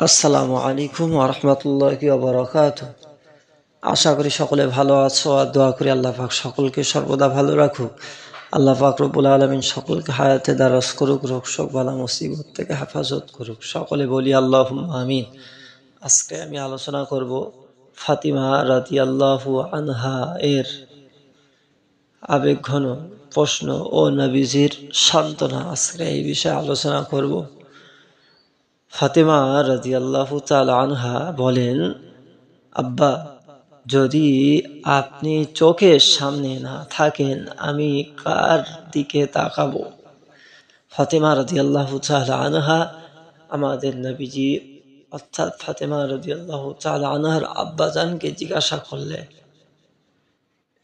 আসসালামু আলাইকুম ওয়া রাহমাতুল্লাহি ওয়া বারাকাতুহু। আশা করি সকলে ভালো আছো আর দোয়া করি আল্লাহ পাক সকলকে সর্বদা ভালো রাখুক। আল্লাহ পাক রব্বুল আলামিন সকলকে হায়াতে দারাজ করুক, রোগ শোক বালা মুসিবত থেকে হেফাজত করুক। সকলে বলি আল্লাহুম্মা আমিন। আজকে আমি আলোচনা করব ফাতিমা রাদিয়াল্লাহু আনহা এর আবেগঘন প্রশ্ন ও নবীজির সান্ত্বনা। আজকে এই বিষয়ে আলোচনা করব। ফাতিমা রাদিয়াল্লাহু তাআলা আনহা বলেন, আব্বা, যদি আপনি চোখের সামনে না থাকেন আমি কার দিকে তাকাবো? ফাতিমা রাদিয়াল্লাহু তাআলা আনহা আমাদের নবীজি অর্থাৎ ফাতিমা রাদিয়াল্লাহু তাআলা আনহার আব্বাজানকে জিজ্ঞাসা করলেন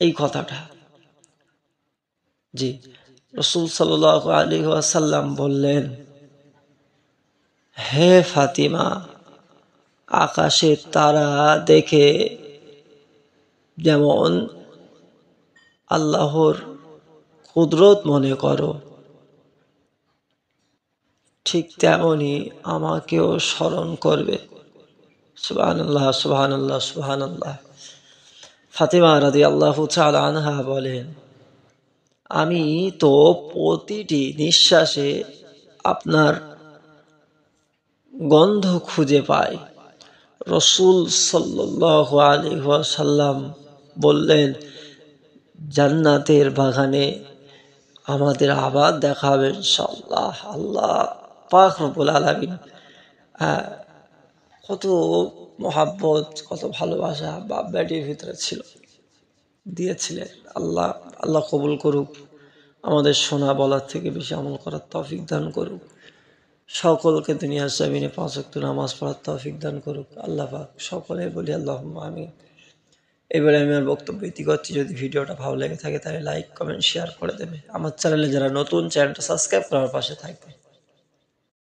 এই কথাটা। জি, রাসূল সাল্লাল্লাহু আলাইহি ওয়াসাল্লাম বললেন, হে ফাতিমা, আকাশের তারা দেখে যেমন আল্লাহর কুদরত মনে করো, ঠিক তেমনি আমাকেও স্মরণ করবে। সুবহানাল্লাহ, সুবহানাল্লাহ, সুবহানাল্লাহ। ফাতিমা রাদিয়াল্লাহু তাআলা আনহা বলেন, আমি তো প্রতিটি নিঃশ্বাসে আপনার গন্ধ খুঁজে পাই। রাসূল সাল্লাল্লাহু আলাইহি ওয়াসাল্লাম বললেন, জান্নাতের বাগানে আমাদের আবার দেখা হবে ইনশাআল্লাহ। আল্লাহ পাক রব্বুল আলামিন কত মহাব্বত, কত ভালোবাসা বাপ বেটির ভিতরে ছিল, দিয়েছিলেন। আল্লাহ আল্লাহ কবুল করুক, আমাদের শোনা বলার থেকে বেশি আমল করার তৌফিক দান করুক, সকলকে দুনিয়ার জমিনে 5 ওয়াক্ত নামাজ পড়ার তৌফিক দান করুক আল্লাহ পাক। সকলে বলি আল্লাহুম্মা আমিন। এবারে আমি আমার বক্তব্য ইতি করছি। যদি ভিডিওটা ভালো লেগে থাকে তাহলে লাইক, কমেন্ট, শেয়ার করে দেবে। আমার চ্যানেলে যারা নতুন, চ্যানেলটা সাবস্ক্রাইব করার পাশে থাকবে।